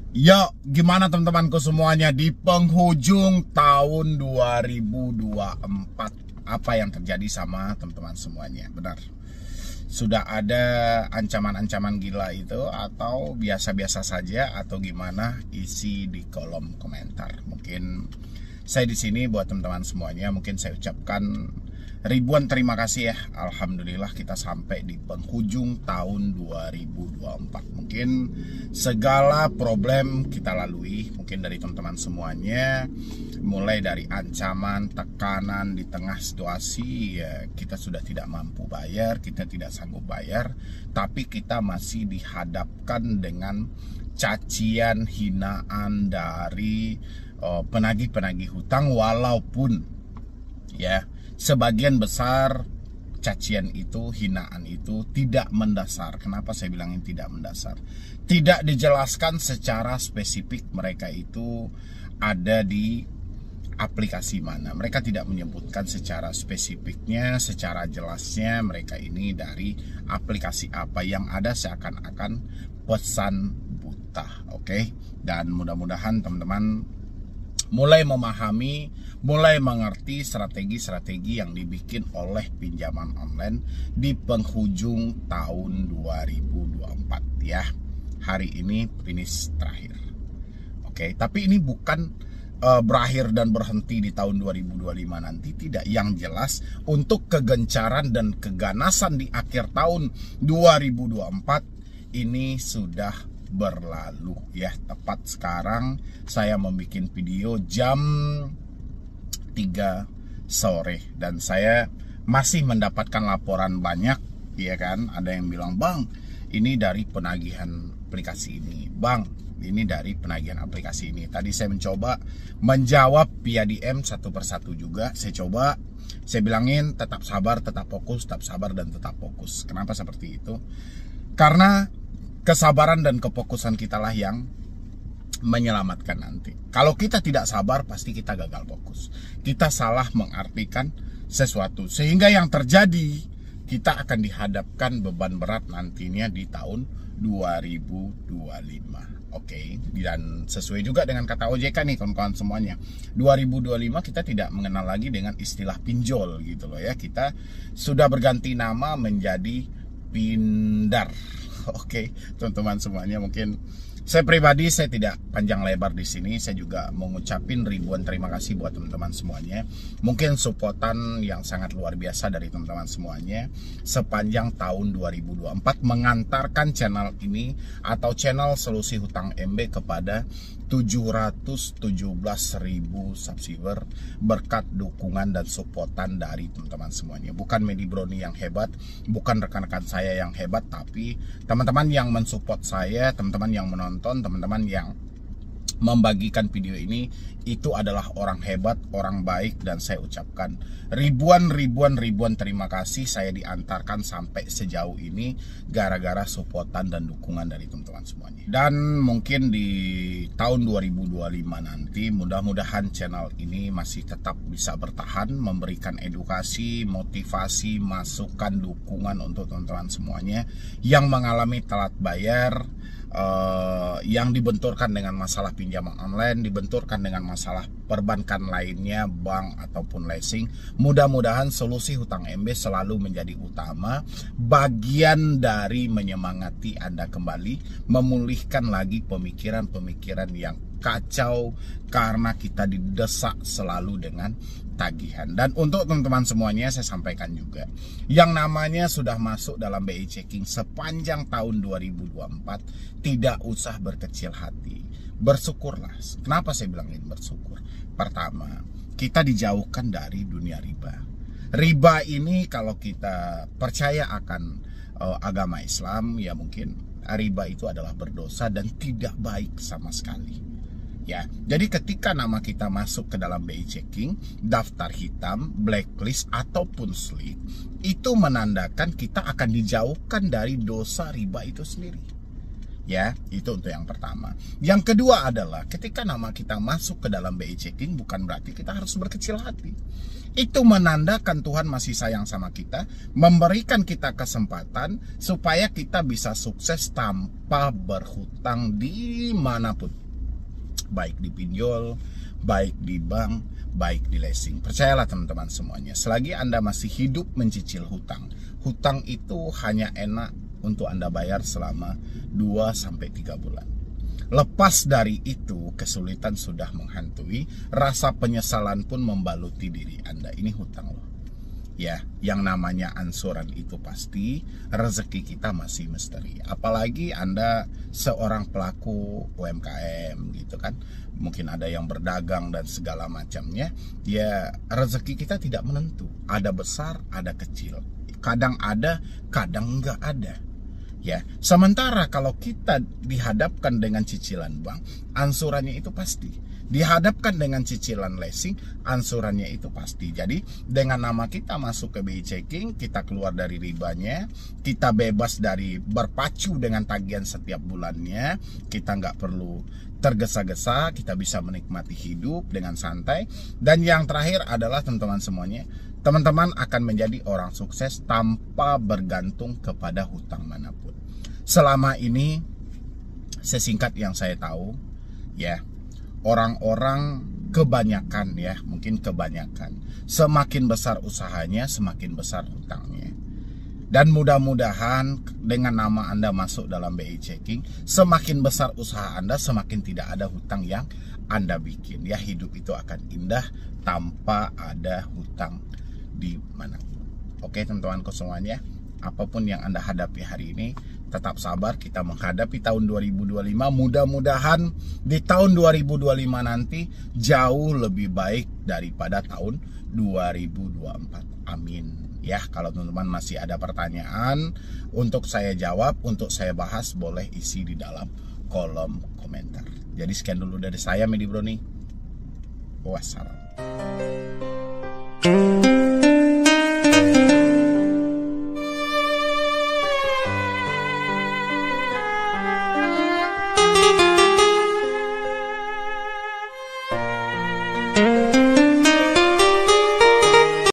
Yo, gimana teman-temanku semuanya di penghujung tahun 2024? Apa yang terjadi sama teman-teman semuanya? Benar, sudah ada ancaman-ancaman gila itu atau biasa-biasa saja atau gimana? Isi di kolom komentar. Mungkin saya di sini buat teman-teman semuanya, mungkin saya ucapkan ribuan terima kasih ya. Alhamdulillah kita sampai di penghujung tahun 2024. Mungkin segala problem kita lalui, mungkin dari teman-teman semuanya, mulai dari ancaman, tekanan di tengah situasi ya, kita sudah tidak mampu bayar, kita tidak sanggup bayar, tapi kita masih dihadapkan dengan cacian, hinaan dari penagih-penagih hutang, walaupun ya sebagian besar cacian itu, hinaan itu tidak mendasar. Kenapa saya bilangin tidak mendasar? Tidak dijelaskan secara spesifik mereka itu ada di aplikasi mana. Mereka tidak menyebutkan secara spesifiknya, secara jelasnya mereka ini dari aplikasi apa. Yang ada seakan-akan pesan buta. Oke? Dan mudah-mudahan teman-teman mulai memahami, mulai mengerti strategi-strategi yang dibikin oleh pinjaman online di penghujung tahun 2024 ya. Hari ini finish terakhir. Oke, tapi ini bukan berakhir dan berhenti di tahun 2025 nanti, tidak. Yang jelas untuk kegencaran dan keganasan di akhir tahun 2024 ini sudah berlalu ya. Tepat sekarang saya membuat video jam 3 sore dan saya masih mendapatkan laporan banyak ya kan. Ada yang bilang, "Bang, ini dari penagihan aplikasi ini. Bang, ini dari penagihan aplikasi ini." Tadi saya mencoba menjawab via DM satu persatu juga. Saya bilangin tetap sabar, tetap fokus, tetap sabar dan tetap fokus. Kenapa seperti itu? Karena kesabaran dan kefokusan kitalah yang menyelamatkan nanti. Kalau kita tidak sabar, pasti kita gagal fokus. Kita salah mengartikan sesuatu. Sehingga yang terjadi, kita akan dihadapkan beban berat nantinya di tahun 2025. Oke, dan sesuai juga dengan kata OJK nih kawan-kawan semuanya. 2025 kita tidak mengenal lagi dengan istilah pinjol gitu loh ya. Kita sudah berganti nama menjadi Pindar. Oke, teman-teman semuanya, mungkin saya pribadi saya tidak panjang lebar di sini. Saya juga mau ngucapin ribuan terima kasih buat teman-teman semuanya. Mungkin supportan yang sangat luar biasa dari teman-teman semuanya sepanjang tahun 2024 mengantarkan channel ini atau channel Solusi Hutang MB kepada 717.000 subscriber berkat dukungan dan supportan dari teman-teman semuanya. Bukan Medi Brownie yang hebat, bukan rekan-rekan saya yang hebat, tapi teman-teman yang mensupport saya, teman-teman yang menonton, teman-teman yang membagikan video ini, itu adalah orang hebat, orang baik, dan saya ucapkan ribuan terima kasih. Saya diantarkan sampai sejauh ini gara-gara supportan dan dukungan dari teman-teman semuanya. Dan mungkin di tahun 2025 nanti mudah-mudahan channel ini masih tetap bisa bertahan, memberikan edukasi, motivasi, masukan, dukungan untuk teman-teman semuanya yang mengalami telat bayar, yang dibenturkan dengan masalah pinjaman online, dibenturkan dengan masalah perbankan lainnya, bank ataupun leasing. Mudah-mudahan Solusi Hutang MB selalu menjadi utama, bagian dari menyemangati Anda kembali, memulihkan lagi pemikiran-pemikiran yang kacau karena kita didesak selalu dengan tagihan. Dan untuk teman-teman semuanya saya sampaikan juga, yang namanya sudah masuk dalam BI checking sepanjang tahun 2024, tidak usah berkecil hati, bersyukurlah. Kenapa saya bilangin bersyukur? Pertama, kita dijauhkan dari dunia riba. Riba ini kalau kita percaya akan agama Islam, ya mungkin riba itu adalah berdosa dan tidak baik sama sekali. Ya, jadi ketika nama kita masuk ke dalam BI checking, daftar hitam, blacklist ataupun slip, itu menandakan kita akan dijauhkan dari dosa riba itu sendiri. Ya, itu untuk yang pertama. Yang kedua adalah ketika nama kita masuk ke dalam BI Checking, bukan berarti kita harus berkecil hati. Itu menandakan Tuhan masih sayang sama kita, memberikan kita kesempatan supaya kita bisa sukses tanpa berhutang dimanapun. Baik di pinjol, baik di bank, baik di leasing. Percayalah teman-teman semuanya, selagi Anda masih hidup mencicil hutang, hutang itu hanya enak untuk Anda bayar selama 2-3 bulan. Lepas dari itu, kesulitan sudah menghantui, rasa penyesalan pun membaluti diri Anda. Ini hutang loh. Ya, yang namanya ansuran itu pasti, rezeki kita masih misteri. Apalagi Anda seorang pelaku UMKM gitu kan. Mungkin ada yang berdagang dan segala macamnya. Ya, rezeki kita tidak menentu. Ada besar, ada kecil. Kadang ada, kadang enggak ada. Ya, sementara kalau kita dihadapkan dengan cicilan bank, ansurannya itu pasti. Dihadapkan dengan cicilan leasing, ansurannya itu pasti. Jadi dengan nama kita masuk ke BI Checking, kita keluar dari ribanya, kita bebas dari berpacu dengan tagihan setiap bulannya, kita nggak perlu tergesa-gesa, kita bisa menikmati hidup dengan santai. Dan yang terakhir adalah teman-teman semuanya, teman-teman akan menjadi orang sukses tanpa bergantung kepada hutang manapun. Selama ini, sesingkat yang saya tahu, ya, orang-orang kebanyakan ya, mungkin kebanyakan, semakin besar usahanya, semakin besar hutangnya. Dan mudah-mudahan dengan nama Anda masuk dalam BI Checking, semakin besar usaha Anda, semakin tidak ada hutang yang Anda bikin. Ya, hidup itu akan indah tanpa ada hutang di manapun. Oke teman-temanku semuanya, apapun yang Anda hadapi hari ini, tetap sabar, kita menghadapi tahun 2025. Mudah-mudahan di tahun 2025 nanti jauh lebih baik daripada tahun 2024. Amin. Ya, kalau teman-teman masih ada pertanyaan untuk saya jawab, untuk saya bahas, boleh isi di dalam kolom komentar. Jadi sekian dulu dari saya, Medi Broni. Wassalam.